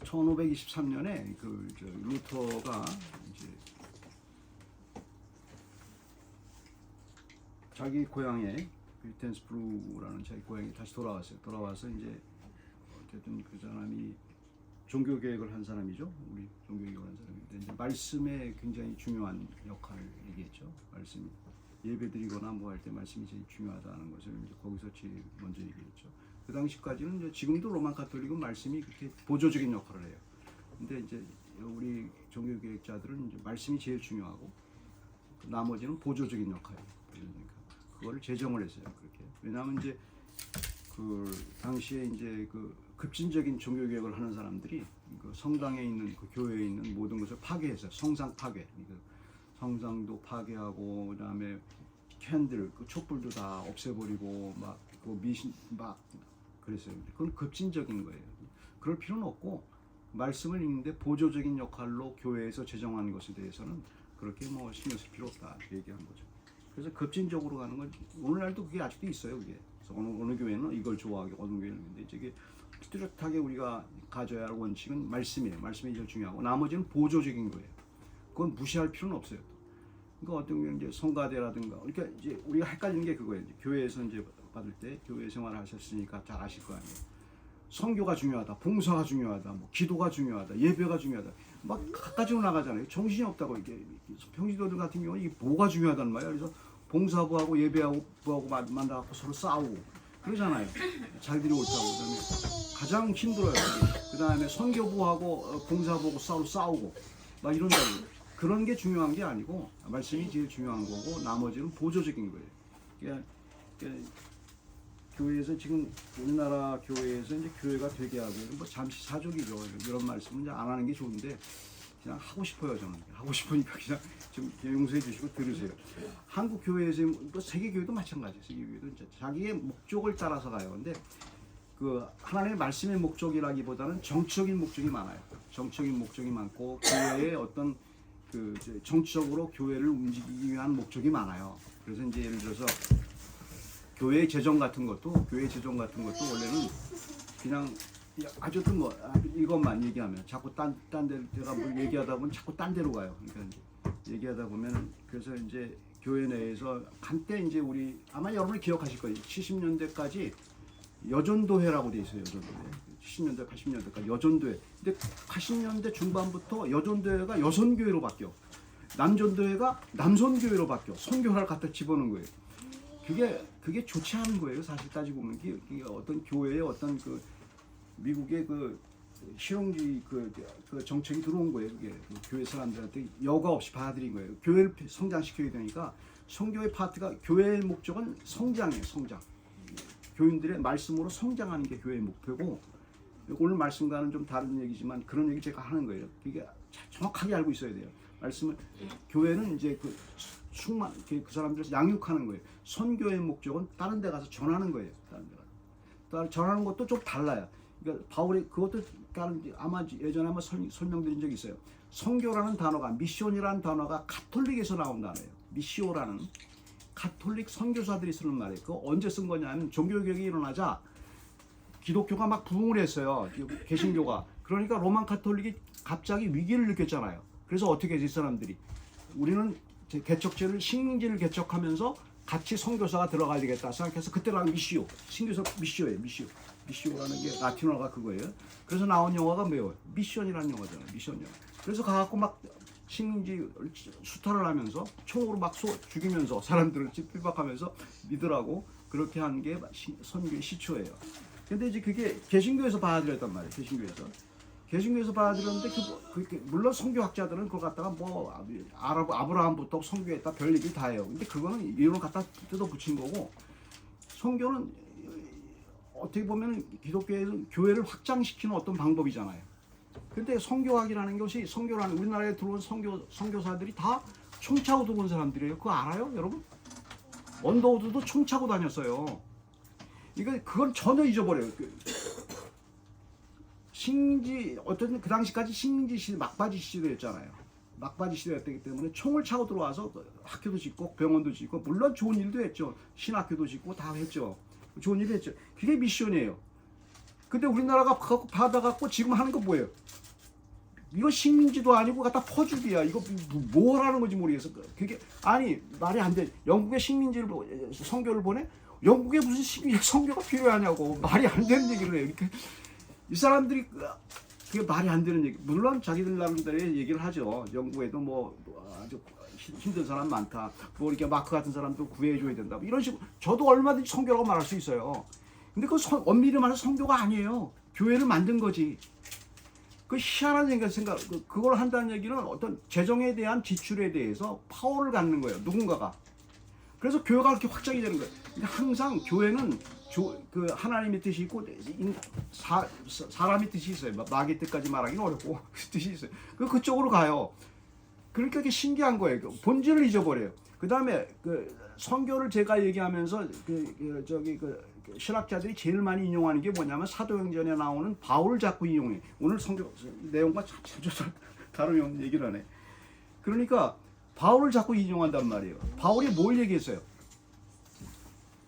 1523년에 그 루터가 이제 자기 고향에 위텐스부르라는 자기 고향에 다시 돌아왔어요. 돌아와서 이제 어쨌든 그 사람이 종교개혁을 한 사람이죠. 우리 종교개혁을 한 사람인데 이제 말씀에 굉장히 중요한 역할을 얘기했죠. 말씀이 예배드리거나 뭐 할 때 말씀이 제일 중요하다는 것을 이제 거기서 제일 먼저 얘기했죠. 그 당시까지는 이제 지금도 로만 가톨릭은 말씀이 그렇게 보조적인 역할을 해요. 근데 이제 우리 종교개혁자들은 이제 말씀이 제일 중요하고 나머지는 보조적인 역할이에요. 그러니까 그거를 제정을 했어요. 그렇게. 왜냐하면 이제 그 당시에 이제 그 급진적인 종교개혁을 하는 사람들이 그 성당에 있는 그 교회에 있는 모든 것을 파괴했어요. 성상 파괴. 그 성상도 파괴하고 그다음에 캔들 그 촛불도 다 없애버리고 막 그 미신 막 그랬어요. 그건 급진적인 거예요. 그럴 필요는 없고 말씀을 읽는데 보조적인 역할로 교회에서 제정한 것에 대해서는 그렇게 뭐 신경 쓸 필요 없다 얘기한 거죠. 그래서 급진적으로 가는 건 오늘날도 그게 아직도 있어요. 그게 그래서 어느 교회는 이걸 좋아하고 어느 교회는 근데 이게 뚜렷하게 우리가 가져야 할 원칙은 말씀이에요. 말씀이 제일 중요하고 나머지는 보조적인 거예요. 그건 무시할 필요는 없어요. 그러니까 어떤 경우는 이제 성가대라든가 그러니까 이제 우리가 헷갈리는 게 그거예요. 교회에서 이제 받을 때 교회 생활을 하셨으니까 잘 아실 거 아니에요. 선교가 중요하다, 봉사가 중요하다, 뭐 기도가 중요하다, 예배가 중요하다, 막 갖가지로 나가잖아요. 정신이 없다고 이게 평신도들 같은 경우는 이게 뭐가 중요하단 말이야. 그래서 봉사부하고 예배부하고 만나갖고 서로 싸우고 그러잖아요. 자기들이 옳다고. 그다음에 가장 힘들어요. 그다음에 선교부하고 봉사부하고 싸우고 막 이런 거 그런 게 중요한 게 아니고 말씀이 제일 중요한 거고 나머지는 보조적인 거예요. 그러니까 교회에서 지금 우리나라 교회에서 이제 교회가 되게 하고 뭐 잠시 사족이죠. 이런 말씀은 이제 안 하는 게 좋은데 그냥 하고 싶어요. 저는 하고 싶으니까 그냥 좀 용서해 주시고 들으세요. 한국 교회에서 뭐 세계 교회도 마찬가지예요. 세계 교회도 이제 자기의 목적을 따라서 가요. 근데 그 하나님의 말씀의 목적이라기보다는 정치적인 목적이 많아요. 정치적인 목적이 많고 교회의 어떤 그 정치적으로 교회를 움직이기 위한 목적이 많아요. 그래서 이제 예를 들어서 교회 재정 같은 것도 원래는 그냥 아무튼 뭐 이것만 얘기하면 자꾸 딴 데가 뭘 얘기하다 보면 자꾸 딴 데로 가요. 그러니까 이제 얘기하다 보면 그래서 이제 교회 내에서 한때 이제 우리 아마 여러분이 기억하실 거예요. 70년대까지 여전도회라고 돼 있어요. 여전도회. 70년대, 80년대까지 여전도회. 근데 80년대 중반부터 여전도회가 여선교회로 바뀌어. 남전도회가 남선교회로 바뀌어. 선교회를 갖다 집어넣은 거예요. 그게 좋지 않은 거예요. 사실 따지고 보면 이게 어떤 교회의 어떤 그 미국의 그 실용주의 그 정책이 들어온 거예요. 그게 교회 사람들한테 여과 없이 받아들인 거예요. 교회를 성장시켜야 되니까 선교의 파트가 교회의 목적은 성장이에요. 성장. 교인들의 말씀으로 성장하는 게 교회의 목표고 오늘 말씀과는 좀 다른 얘기지만 그런 얘기 제가 하는 거예요. 이게 정확하게 알고 있어야 돼요. 말씀을 교회는 이제 그 사람들을 양육하는 거예요. 선교의 목적은 다른 데 가서 전하는 거예요. 다른 데 가서 전하는 것도 좀 달라요. 그러니까 바울이 그것도 다른 아마 예전에 한번 설명드린 적이 있어요. 선교라는 단어가 미션이라는 단어가 가톨릭에서 나온 단어예요. 미시오라는 가톨릭 선교사들이 쓰는 말이에요. 그거 언제 쓴 거냐면 종교개혁이 일어나자 기독교가 막 부흥을 했어요. 개신교가. 그러니까 로만 가톨릭이 갑자기 위기를 느꼈잖아요. 그래서 어떻게 했지 사람들이 우리는 개척제를 식민지를 개척하면서 같이 선교사가 들어가야 되겠다 생각해서 그때랑 미시오 신교사 미시오예요. 미시오라는 게 라틴어가 그거예요. 그래서 나온 영화가 뭐예요? 미션이라는 영화잖아요. 미션 영화. 그래서 가갖고 막 식민지 수탈을 하면서 총으로 막 죽이면서 사람들을 핍박하면서 믿으라고 그렇게 한 게 선교의 시초예요. 근데 이제 그게 개신교에서 받아들였단 말이에요. 개신교에서 받아들였는데 물론 선교학자들은 그걸 갖다가 뭐 아브라함부터 선교했다 별 얘기 다 해요. 근데 그거는 이론을 갖다 뜯어 붙인 거고 선교는 어떻게 보면 기독교에서 교회를 확장시키는 어떤 방법이잖아요. 근데 선교학이라는 것이 선교라는 우리나라에 들어온 선교사들이 다 총 차고 들어온 사람들이에요. 그거 알아요, 여러분? 언더우드도 총 차고 다녔어요. 그건 전혀 잊어버려요. 식민지 어쨌든 그 당시까지 식민지 시대 막바지 시대였잖아요. 막바지 시대였기 때문에 총을 차고 들어와서 학교도 짓고 병원도 짓고 물론 좋은 일도 했죠. 신학교도 짓고 다 했죠. 좋은 일도 했죠. 그게 미션이에요. 근데 우리나라가 받아갖고 지금 하는 거 뭐예요? 이거 식민지도 아니고 갖다 퍼주기야. 이거 뭘 하는 건지 모르겠어. 그게 아니 말이 안 돼. 영국의 식민지를 선교를 보내? 영국에 무슨 선교가 필요하냐고. 말이 안 되는 얘기를 해요. 이렇게 이 사람들이 그게 말이 안 되는 얘기. 물론 자기들 나름대로의 얘기를 하죠. 영국에도 뭐 아주 힘든 사람 많다. 뭐 이렇게 마크 같은 사람도 구해줘야 된다. 이런 식으로 저도 얼마든지 선교라고 말할 수 있어요. 근데 그 엄밀히 말해서 선교가 아니에요. 교회를 만든 거지. 그 희한한 생각, 그걸 한다는 얘기는 어떤 재정에 대한 지출에 대해서 파워를 갖는 거예요. 누군가가. 그래서 교회가 그렇게 확장이 되는 거예요. 근데 항상 교회는 그 하나님의 뜻이 있고 사람의 뜻이 있어요. 마귀의 뜻까지 말하기는 어렵고 그 뜻이 있어요. 그쪽으로 가요. 그러니까 이게 신기한 거예요. 본질을 잊어버려요. 그 다음에 그 선교를 제가 얘기하면서 신학자들이 제일 많이 인용하는 게 뭐냐면 사도행전에 나오는 바울을 자꾸 인용해. 오늘 선교 내용과 자주 다른 얘기를 하네. 그러니까 바울을 자꾸 인용한단 말이에요. 바울이 뭘 얘기했어요?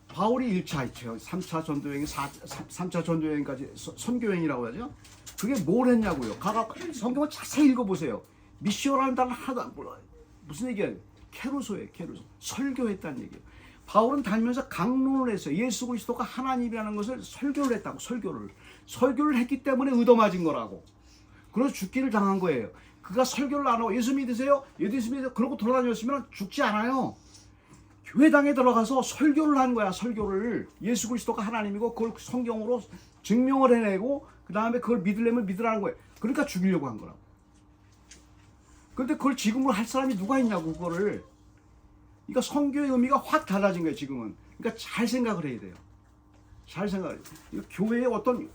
바울이 1차, 2차, 3차 전도여행, 3차 전도여행까지 선교여행이라고 하죠. 그게 뭘 했냐고요. 성경을 자세히 읽어보세요. 미시오라는 단어 하나도 몰라요. 무슨 얘기예요? 케루소예요. 케루소. 설교했다는 얘기예요. 바울은 다니면서 강론을 했어요. 예수 그리스도가 하나님이라는 것을 설교를 했다고. 설교를 했기 때문에 얻어맞은 거라고. 그래서 죽기를 당한 거예요. 그가 설교를 안 하고 예수 믿으세요? 예수 믿으세요? 그러고 돌아다녔으면 죽지 않아요. 교회당에 들어가서 설교를 한 거야. 설교를. 예수 그리스도가 하나님이고 그걸 성경으로 증명을 해내고 그 다음에 그걸 믿으려면 믿으라는 거예요. 그러니까 죽이려고 한 거라고. 근데 그걸 지금으로 할 사람이 누가 있냐고 그거를. 그러니까 선교의 의미가 확 달라진 거예요 지금은. 그러니까 잘 생각을 해야 돼요. 잘 생각을. 교회의 어떤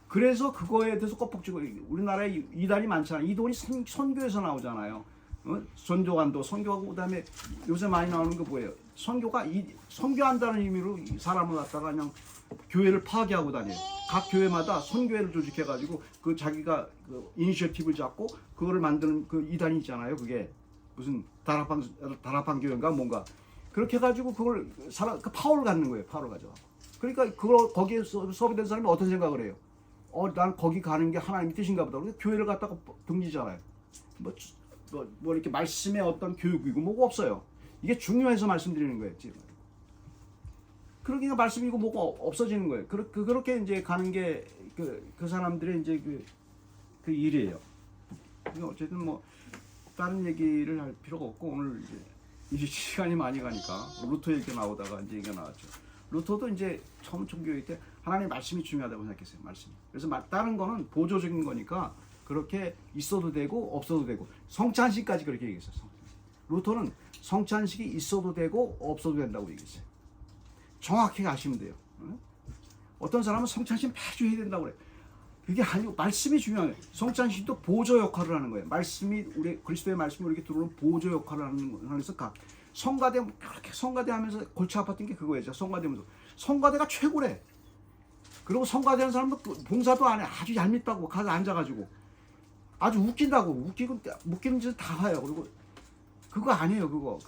그래서 그거에 대해서 껍벅지고 우리나라에 이단이 많잖아요. 이단이 선교에서 나오잖아요. 전도관도 선교하고 그다음에 요새 많이 나오는 거 뭐예요? 선교가 선교한다는 의미로 사람을 갖다가 그냥 교회를 파괴하고 다녀요. 각 교회마다 선교회를 조직해가지고 그 자기가 그 이니셔티브를 잡고 그거를 만드는 그 이단이 있잖아요. 그게 무슨 다락방 교회인가 뭔가 그렇게 해가지고 그걸 그 파워를 갖는 거예요. 파워를 가져. 그러니까 그걸 거기에 서비된 사람이 어떤 생각을 해요? 난 거기 가는 게 하나님의 뜻인가 보다. 그래서 교회를 갖다가 등지잖아요. 뭐 이렇게 말씀의 어떤 교육이고 뭐가 없어요. 이게 중요해서 말씀드리는 거예요. 지금. 그러니까 말씀이고 뭐가 없어지는 거예요. 그렇게 이제 가는 게 그 사람들의 이제 그 일이에요. 어쨌든 뭐 다른 얘기를 할 필요가 없고 오늘 이제 시간이 많이 가니까 루터 얘기 나오다가 이제 얘기가 나왔죠. 루터도 이제 처음 종교회 때 하나님의 말씀이 중요하다고 생각했어요. 말씀이. 그래서 다른 거는 보조적인 거니까 그렇게 있어도 되고 없어도 되고 성찬식까지 그렇게 얘기했어요. 루터는 성찬식이 있어도 되고 없어도 된다고 얘기했어요. 정확히 아시면 돼요. 어떤 사람은 성찬식 매주 해야 된다고 그래요. 그게 아니고 말씀이 중요해요. 성찬식도 보조 역할을 하는 거예요. 말씀이 우리 그리스도의 말씀이 우리에게 들어오는 보조 역할을 하는 거에서 성가대 그렇게 성가대 하면서 골치 아팠던 게 그거예요. 성가대면서 성가대가 최고래. 그리고 성가대하는 사람도 봉사도 안 해. 아주 얄밉다고 가서 앉아가지고 아주 웃긴다고 웃기는 짓 다 해요. 그리고 그거 아니에요.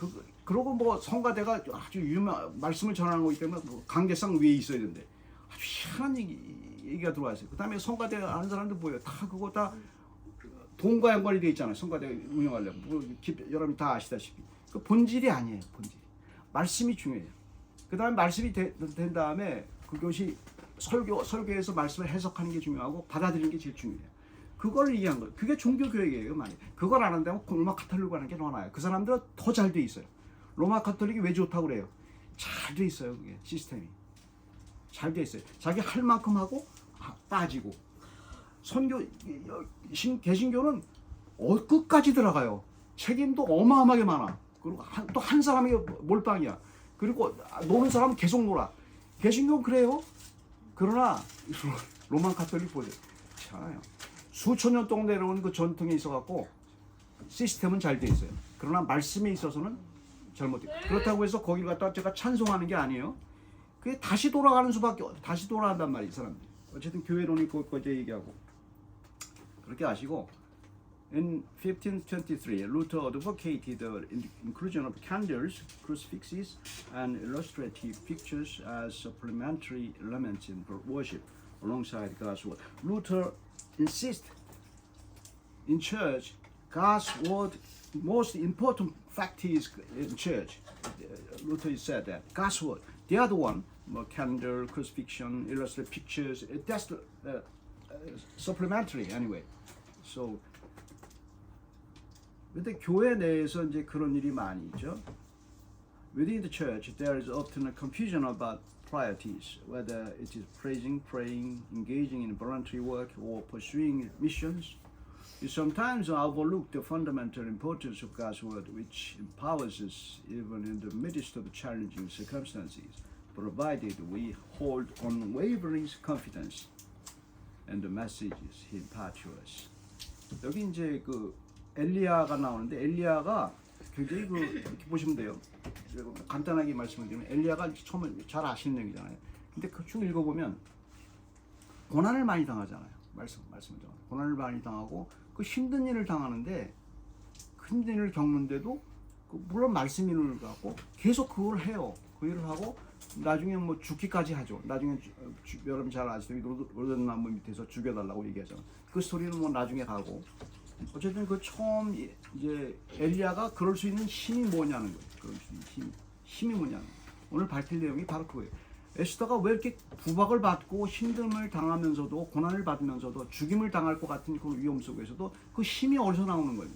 그러고 뭐 성가대가 아주 유명 말씀을 전하는 거기 때문에 뭐 관계상 위에 있어야 되는데 아주 희한한 얘기가 들어와 있어요. 그다음에 성가대 하는 사람들 뭐예요? 다 그거 다 돈과 연관이 돼 있잖아요. 성가대 운영하려면 뭐, 여러분이 다 아시다시피 그 본질이 아니에요. 본질. 말씀이 중요해요. 그다음에 말씀이 된 다음에 그것이 설교에서 말씀을 해석하는 게 중요하고 받아들이는 게 제일 중요해요. 그걸 얘기한 거예요. 그게 종교 교육이에요. 많이. 그걸 안 한다면 로마 카톨릭 하는 게 더 나아요. 그 사람들은 더 잘 돼 있어요. 로마 카톨릭이 왜 좋다고 그래요? 잘 돼 있어요. 그게 시스템이. 잘 돼 있어요. 자기 할 만큼 하고 빠지고. 개신교는 끝까지 들어가요. 책임도 어마어마하게 많아. 그리고 또 한 사람이 몰빵이야. 그리고 노는 사람은 계속 놀아. 개신교는 그래요. 그러나 로마 카톨릭 보세요. 참 수천 년 동안 내려온 그 전통이 있어갖고 시스템은 잘 돼 있어요. 그러나 말씀에 있어서는 잘못돼. 그렇다고 해서 거기를 갖다 제가 찬송하는 게 아니에요. 그게 다시 돌아가는 수밖에 다시 돌아간단 말이에요, 이 사람들이. 어쨌든 교회론이 그것까지 얘기하고 그렇게 아시고. In 1523, Luther advocated the inclusion of candles, crucifixes, and illustrative pictures as supplementary elements in worship. alongside God's word. Luther insists in church, God's word, most important fact is in church. Luther said that God's word. The other one, calendar, crucifixion, illustrated pictures, that's supplementary anyway. So, 근데 교회 내에서 이제 그런 일이 많이 있죠. Within the church, there is often a confusion about priorities, whether it is praising, praying, engaging in voluntary work, or pursuing missions. We sometimes overlook the fundamental importance of God's word, which empowers us even in the midst of challenging circumstances, provided we hold unwavering confidence in the messages He imparts to us. 여기 이제 그 엘리야가 나오는데 엘리야가 굉장히 이렇게 보시면 돼요. 간단하게 말씀을 드리면 엘리야가 처음에 잘 아시는 얘기잖아요. 근데 그 쭉 읽어보면 고난을 많이 당하잖아요. 말씀을 고난을 많이 당하고 그 힘든 일을 당하는데 그 힘든 일을 겪는데도 물론 말씀을 갖고 계속 그걸 해요. 그 일을 하고 나중에 뭐 죽기까지 하죠. 나중에 여러분 잘 아시죠? 로든나무 밑에서 죽여달라고 얘기하잖아요. 그 스토리는 뭐 나중에 가고 어쨌든 그 처음 이제 엘리야가 그럴 수 있는 힘이 뭐냐는 거예요. 그럴 수 있는 힘이 뭐냐는 거예요. 오늘 밝힐 내용이 바로 그거예요. 에스더가 왜 이렇게 구박을 받고 힘듦을 당하면서도 고난을 받으면서도 죽임을 당할 것 같은 그 위험 속에서도 그 힘이 어디서 나오는 거예요?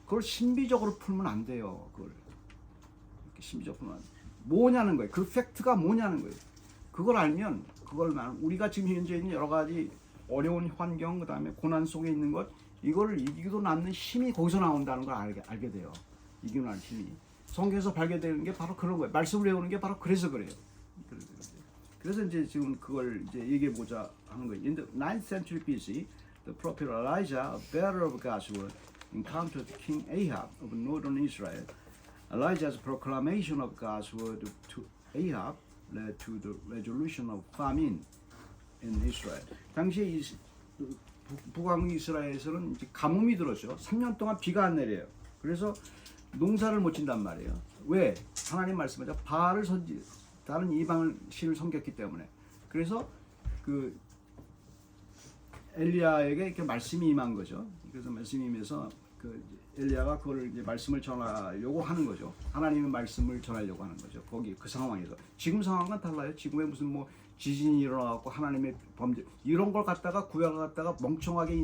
그걸 신비적으로 풀면 안 돼요. 그걸 이렇게 신비적으로 풀면 안 돼요. 뭐냐는 거예요. 그 팩트가 뭐냐는 거예요. 그걸 알면 우리가 지금 현재 있는 여러 가지 어려운 환경 그다음에 고난 속에 있는 것 이걸 이기도 남는 힘이 거기서 나온다는 걸 알게 돼요. 이기도 남는 힘이. 성경에서 발견되는 게 바로 그런 거예요. 말씀을 외우는 게 바로 그래서 그래요. 그래서 이제 지금 그걸 이제 얘기해 보자 하는 거예요. In the 9th century BC, the prophet Elijah, a bearer of God's word, encountered King Ahab of northern Israel. Elijah's proclamation of God's word to Ahab led to the resolution of famine in Israel. 당시에 북왕 이스라엘에서는 이제 가뭄이 들었죠. 3년 동안 비가 안 내려요. 그래서 농사를 못 짓단 말이에요. 왜? 하나님 말씀하자 바알을 다른 이방을 신을 섬겼기 때문에. 그래서 그 엘리야에게 이렇게 말씀이 임한 거죠. 그래서 말씀이 임해서 그 엘리야가 그걸 이제 말씀을 전하려고 하는 거죠. 하나님의 말씀을 전하려고 하는 거죠. 거기 그 상황에서. 지금 상황은 달라요. 지금에 무슨 뭐 지진이 일어나고 하나님의 범죄 이런 걸 갖다가 구약을 갖다가 멍청하게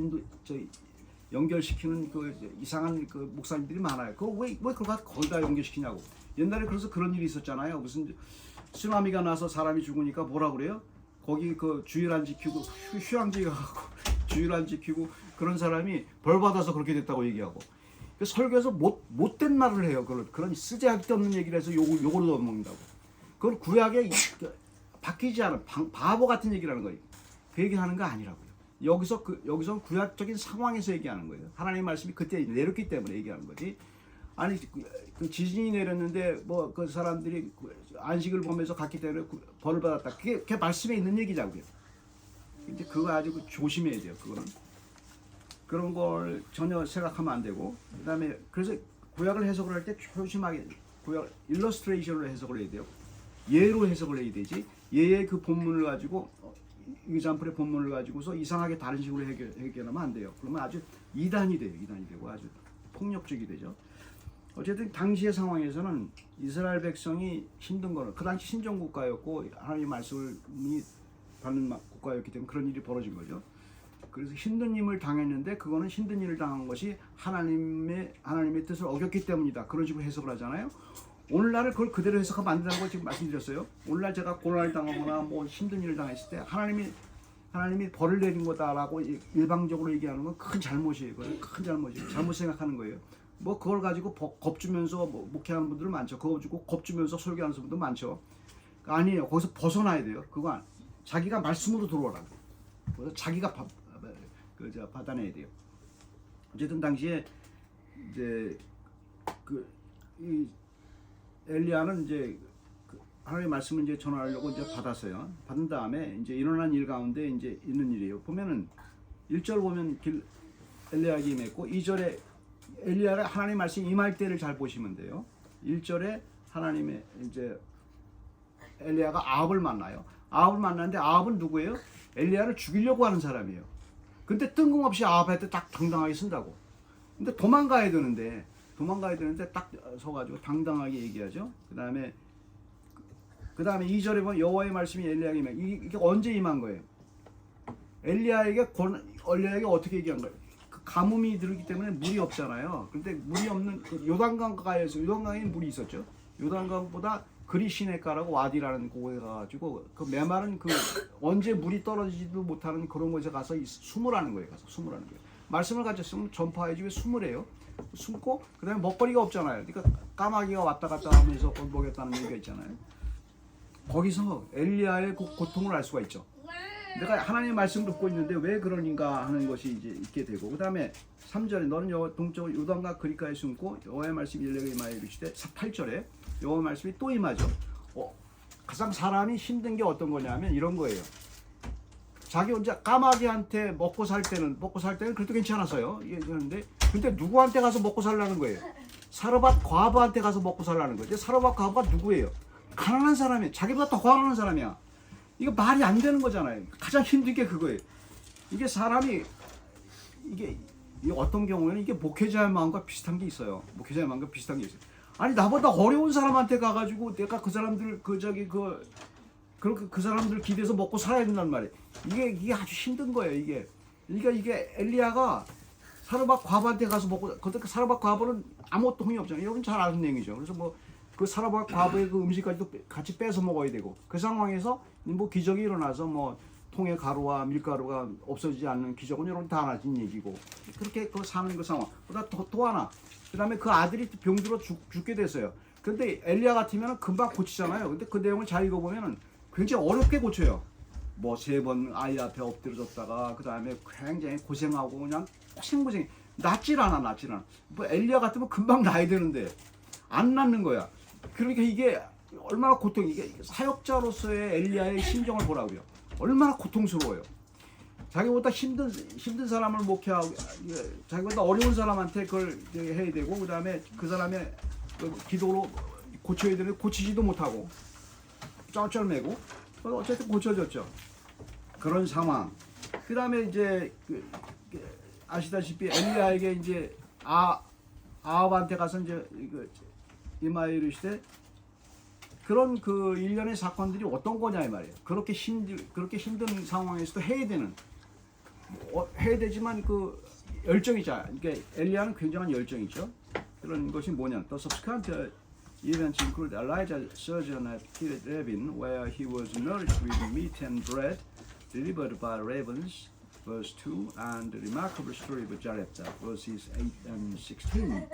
연결시키는 그 이상한 그 목사님들이 많아요. 그거 왜 그걸 거기다 연결시키냐고. 옛날에 그래서 그런 일이 있었잖아요. 무슨 쓰나미가 나서 사람이 죽으니까 뭐라 그래요? 거기 그 주일 안 지키고 휴양지 가고 주일 안 지키고 그런 사람이 벌 받아서 그렇게 됐다고 얘기하고. 설교에서 못된 말을 해요. 그런 쓰잘데기 없는 얘기를 해서 욕을 얻어먹는다고. 그걸 구약에 바뀌지 않은 바보 같은 얘기라는 거예요. 그 얘기하는 거 아니라고요. 여기서 구약적인 상황에서 얘기하는 거예요. 하나님의 말씀이 그때 내렸기 때문에 얘기하는 거지. 아니 그 지진이 내렸는데 뭐 그 사람들이 안식을 보면서 갔기 때문에 벌을 받았다. 그게 말씀에 있는 얘기자고요. 근데 그거 아주 조심해야 돼요. 그거는 그런 걸 전혀 생각하면 안 되고 그다음에 그래서 구약을 해석을 할 때 조심하게 구약 일러스트레이션으로 해석을 해야 돼요. 예로 해석을 해야 되지. 예의 그 본문을 가지고 이그잠플의 본문을 가지고서 이상하게 다른 식으로 해결하면 안 돼요. 그러면 아주 이단이 되고 아주 폭력적이 되죠. 어쨌든 당시의 상황에서는 이스라엘 백성이 힘든 거는 그 당시 신정국가였고 하나님의 말씀을 받는 국가였기 때문에 그런 일이 벌어진 거죠. 그래서 힘든 일을 당했는데 그거는 힘든 일을 당한 것이 하나님의 뜻을 어겼기 때문이다. 그런 식으로 해석을 하잖아요. 오늘날을 그걸 그대로 해석하면 안 된다는 걸 지금 말씀드렸어요. 오늘날 제가 고난을 당하거나 뭐 힘든 일을 당했을 때 하나님이 벌을 내린 거다라고 일방적으로 얘기하는 건 큰 잘못이에요. 큰 잘못이에요. 잘못 생각하는 거예요. 뭐 그걸 가지고 겁주면서 뭐 목회하는 분들은 많죠. 그거 가지고 겁주면서 설교하는 분들도 많죠. 아니에요. 거기서 벗어나야 돼요. 그거 자기가 말씀으로 들어오라고. 그래서 자기가 받아내야 돼요. 어쨌든 당시에 이제 이 엘리야는 이제 하나님의 말씀을 이제 전하려고 이제 받았어요. 받은 다음에 이제 일어난 일 가운데 이제 있는 일이에요. 보면은 1절 보면 엘리야에게 임했고 2절에 엘리야가 하나님 말씀 임할 때를 잘 보시면 돼요. 1절에 하나님의 이제 엘리야가 아합을 만나요. 아합을 만났는데 아합은 누구예요? 엘리야를 죽이려고 하는 사람이에요. 근데 뜬금없이 아합한테 딱 당당하게 쓴다고. 근데 도망가야 되는데 딱 서가지고 당당하게 얘기하죠. 그다음에 2절에 보면 여호와의 말씀이 엘리야에게 임해. 이게 언제 임한 거예요? 엘리야에게 어떻게 얘기한 거예요? 그 가뭄이 들기 때문에 물이 없잖아요. 근데 물이 없는 그 요단강가에서, 요단강에 물이 있었죠. 요단강보다 그리시네가라고 와디라는 곳에 가가지고 그 메마른 그 언제 물이 떨어지지도 못하는 그런 곳에 가서 숨으라는 거예요. 말씀을 가졌으면 전파해주면 숨으래요. 숨고 그다음에 먹거리가 없잖아요. 그러니까 까마귀가 왔다 갔다 하면서 먹였다는 얘기가 있잖아요. 거기서 엘리야의 고통을 알 수가 있죠. 내가 하나님의 말씀을 듣고 있는데 왜 그러는가 하는 것이 이제 있게 되고, 그 다음에 3절에 너는 동쪽 요단강 그리가에 숨고 여호와의 말씀이 엘리야에게 임하여 이르시되, 8절에 여호와의 말씀이 또 임하죠. 가장 사람이 힘든 게 어떤 거냐면 이런 거예요. 자기 혼자 까마귀한테 먹고 살 때는 그래도 괜찮았어요. 그런데 근데 누구한테 가서 먹고 살라는 거예요? 사르밧 과부한테 가서 먹고 살라는 거예요. 사르밧 과부가 누구예요? 가난한 사람이에요. 자기보다 더 가난한 사람이야. 이거 말이 안 되는 거잖아요. 가장 힘든 게 그거예요. 이게 사람이 이게 어떤 경우에는 이게 목회자의 마음과 비슷한 게 있어요. 아니 나보다 어려운 사람한테 가가지고 내가 그 사람들 그 사람들 기대서 먹고 살아야 된단 말이에요. 이게 아주 힘든 거예요. 이게 엘리야가 사르밧 과부한테 가서 먹고, 그때 사르밧 과부는 아무것도 힘이 없잖아요. 여러분 잘 아는 내용이죠. 그래서 그 사르밧 과부의 그 음식까지도 같이 뺏어 먹어야 되고, 그 상황에서 기적이 일어나서 통에 가루와 밀가루가 없어지지 않는 기적은 여러분 다 아는 얘기고, 그렇게 사는 그 상황. 그다음 또 하나, 그 다음에 그 아들이 병들어 죽게 됐어요. 근데 엘리야 같으면 금방 고치잖아요. 근데 그 내용을 잘 읽어보면 굉장히 어렵게 고쳐요. 3번 아이 앞에 엎드려졌다가 그 다음에 굉장히 고생하고 그냥 고생 낫질 않아. 엘리야 같으면 금방 나야 되는데 안 낫는 거야. 그러니까 이게 얼마나 이게 사역자로서의 엘리야의 심정을 보라고요. 얼마나 고통스러워요. 자기보다 힘든 사람을 목회하고, 자기보다 어려운 사람한테 그걸 해야 되고, 그 다음에 그 사람의 기도로 고쳐야 되는데 고치지도 못하고 쩔쩔매고, 어쨌든 고쳐졌죠. 그런 상황. 그 다음에 이제 아시다시피 엘리야에게 이제 아합한테 가서 이제 임하여 이르시되, 그런 그 일련의 사건들이 어떤 거냐 이 말이에요. 그렇게 힘든 상황에서도 해야 되지만 그 열정이죠. 그러니까 엘리야는 굉장한 열정이죠. 그런 것이 뭐냐? The subsequent events include Elijah's sojourn at Kirjath Jearim, where he was nourished with meat and bread delivered by ravens, verse 2, and the remarkable story of Zarephath, verses 8 and 16.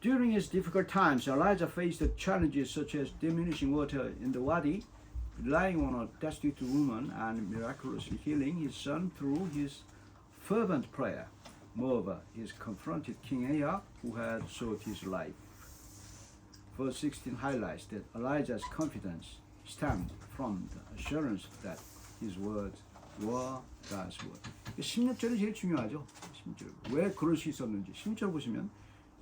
During his difficult times, Elijah faced challenges such as diminishing water in the wadi, relying on a destitute woman, and miraculously healing his son through his fervent prayer. Moreover, he confronted King Ahab, who had sought his life. Verse 16 highlights that Elijah's confidence stemmed from the assurance that his words were God's word. 16절이 제일 중요하죠. 16절. 왜 그럴 수 있었는지. 16절 보시면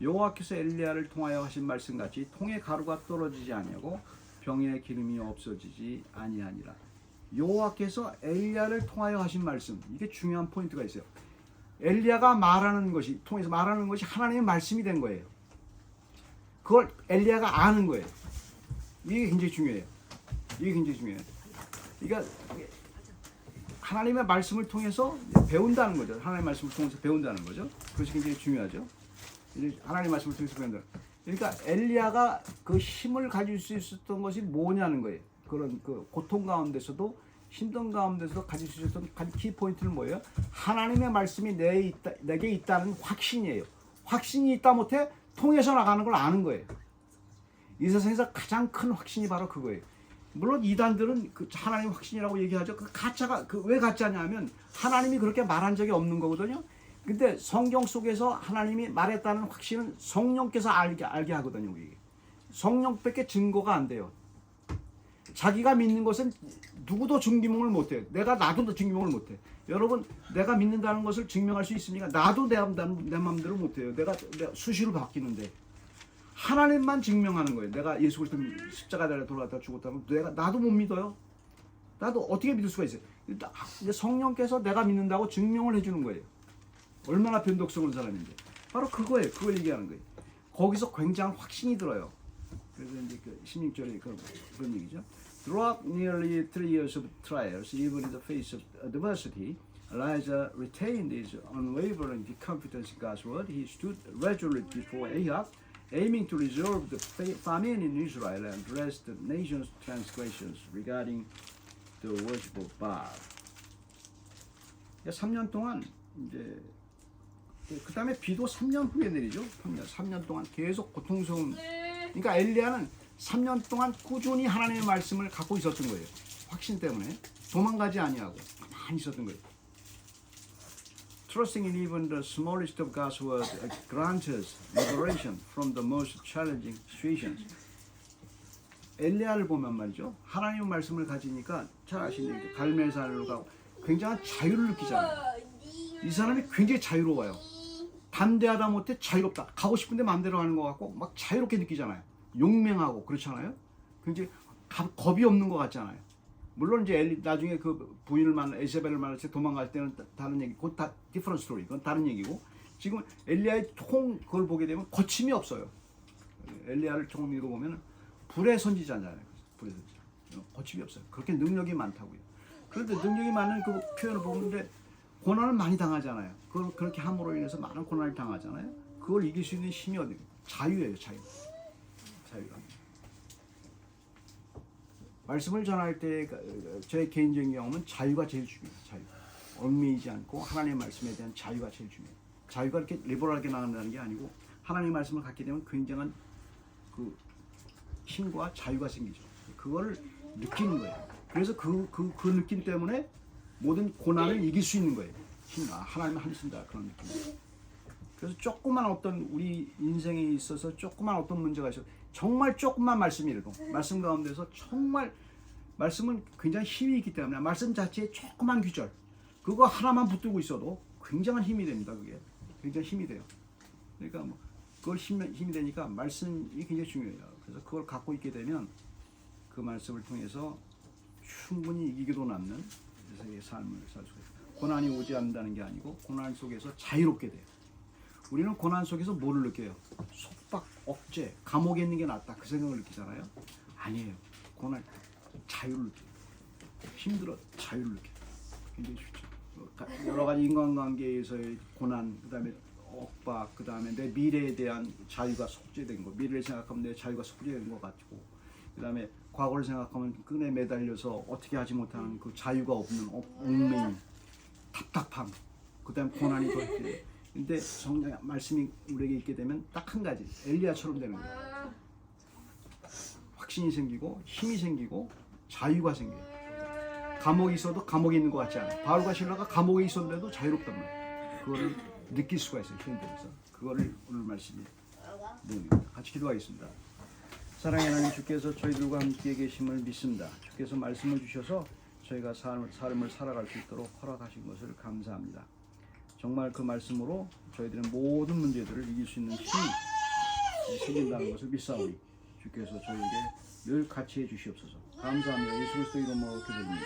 여호와께서 엘리야를 통하여 하신 말씀같이 통에 가루가 떨어지지 아니하고 병에 기름이 없어지지 아니하니라. 여호와께서 엘리야를 통하여 하신 말씀, 이게 중요한 포인트가 있어요. 엘리야가 통해서 말하는 것이 하나님의 말씀이 된 거예요. 그걸 엘리야가 아는 거예요. 이게 굉장히 중요해요. 그러니까 하나님의 말씀을 통해서 배운다는 거죠. 하나님의 말씀을 통해서 배운다는 거죠. 그것이 굉장히 중요하죠. 하나님의 말씀을 통해서 배운다. 그러니까 엘리야가 그 힘을 가질 수 있었던 것이 뭐냐는 거예요. 그런 그 고통 가운데서도 힘든 가운데서도 가질 수 있었던 키 포인트는 뭐예요? 하나님의 말씀이 내게 있다는 확신이에요. 확신이 있다 못해 통해서 나가는 걸 아는 거예요. 이 세상에서 가장 큰 확신이 바로 그거예요. 물론 이단들은 그 하나님 확신이라고 얘기하죠. 그 가짜가 왜 가짜냐면 하나님이 그렇게 말한 적이 없는 거거든요. 근데 성경 속에서 하나님이 말했다는 확신은 성령께서 알게 하거든요. 우리 성령밖에 증거가 안 돼요. 자기가 믿는 것은 누구도 증명을 못해요. 나도 증명을 못해. 여러분, 내가 믿는다는 것을 증명할 수 있습니까? 나도 내 마음대로 못해요. 내가 수시로 바뀌는데 하나님만 증명하는 거예요. 내가 예수 그리스도 십자가 달에 돌아갔다 죽었다면 나도 못 믿어요. 나도 어떻게 믿을 수가 있어요? 이제 성령께서 내가 믿는다고 증명을 해주는 거예요. 얼마나 변덕스러운 사람인데. 바로 그거예요. 그걸 얘기하는 거예요. 거기서 굉장한 확신이 들어요. 그래서 이제 그 16절에 그런 얘기죠. Throughout nearly 3 years of trials, even in the face of adversity, Elijah retained his unwavering confidence in God's word. He stood resolute before Ahab, aiming to resolve the famine in Israel and address the nation's transgressions regarding the worship of Baal. 3년 동안 이제 그 다음에 비도 3년 후에 내리죠. 3년 동안 계속 고통스러운. 그러니까 엘리야는 3년 동안 꾸준히 하나님의 말씀을 갖고 있었던 거예요. 확신 때문에 도망가지 아니하고 가만히 있었던 거예요. Trusting in even the smallest of God's word grants us liberation from the most challenging situations. 엘리야를 보면 말이죠. 하나님의 말씀을 가지니까 잘 아시는 갈멜산으로 가고 굉장한 자유를 느끼잖아요. 이 사람이 굉장히 자유로워요. 담대하다 못해 자유롭다. 가고 싶은데 마음대로 가는 것 같고 막 자유롭게 느끼잖아요. 용맹하고 그렇잖아요. 굉장히 겁이 없는 것 같잖아요. 물론 이제 나중에 그 부인을 에세벨을 만났을 때 도망갈 때는 다른 얘기, 그건 다 디퍼런트 스토리, 그건 다른 얘기고 지금 엘리야의 그걸 보게 되면 거침이 없어요. 엘리야를 조금 읽어보면 불의 선지자잖아요. 불의 선지자. 거침이 없어요. 그렇게 능력이 많다고요. 그런데 능력이 많은 그 표현을 보는데 고난을 많이 당하잖아요. 그걸 그렇게 함으로 인해서 많은 고난을 당하잖아요. 그걸 이길 수 있는 힘이 어디? 자유예요, 자유. 자유가. 말씀을 전할 때 제 개인적인 경험은 자유가 제일 중요해요. 자유. 얽매이지 않고 하나님의 말씀에 대한 자유가 제일 중요해요. 자유가 이렇게 리버럴하게 나간다는 게 아니고 하나님의 말씀을 갖게 되면 굉장한 그 힘과 자유가 생기죠. 그거를 느끼는 거예요. 그래서 그 느낌 때문에 모든 고난을 이길 수 있는 거예요. 하나님은 하신다 그런 느낌. 그래서 조그만 어떤 우리 인생에 있어서 조그만 어떤 문제가 있어 정말 조그만 말씀이라도 말씀 가운데서 정말 말씀은 굉장히 힘이 있기 때문에 말씀 자체에 조그만 귀절 그거 하나만 붙들고 있어도 굉장한 힘이 됩니다. 그게 굉장히 힘이 돼요. 그러니까 뭐 그걸 힘이 되니까 말씀이 굉장히 중요해요. 그래서 그걸 갖고 있게 되면 그 말씀을 통해서 충분히 이기기도 남는 세상의 삶을 살 수가 있어요. 고난이 오지 않는다는 게 아니고 고난 속에서 자유롭게 돼요. 우리는 고난 속에서 뭐를 느껴요? 속박, 억제, 감옥에 있는 게 낫다 그 생각을 느끼잖아요. 아니에요. 고난, 자유를 느껴요. 힘들어, 자유를 느껴요. 굉장히 좋죠. 여러 가지 인간관계에서의 고난, 그 다음에 억박, 그 다음에 내 미래에 대한 자유가 속죄된 거, 미래를 생각하면 내 자유가 속죄된 것 같고, 그 다음에 과거를 생각하면 끈에 매달려서 어떻게 하지 못하는 그 자유가 없는 얽매임, 답답함, 그 다음에 고난이 더 있어요. 근데 성경 말씀이 우리에게 있게 되면 딱 한 가지, 엘리야처럼 되는 거예요. 확신이 생기고 힘이 생기고 자유가 생겨요. 감옥에 있어도 감옥에 있는 것 같지 않아요. 바울과 실라가 감옥에 있었는데도 자유롭단 말이에요. 그거를 느낄 수가 있어요. 현대에서. 그거를 오늘 말씀이 내용입니다. 같이 기도하겠습니다. 사랑의 하나님, 주께서 저희들과 함께 계심을 믿습니다. 주께서 말씀을 주셔서 저희가 삶을 살아갈 수 있도록 허락하신 것을 감사합니다. 정말 그 말씀으로 저희들은 모든 문제들을 이길 수 있는 힘이 생긴다는 것을 믿사오니 주께서 저희에게 늘 같이 해주시옵소서. 감사합니다. 예수 그리스도 이름으로 기도드립니다.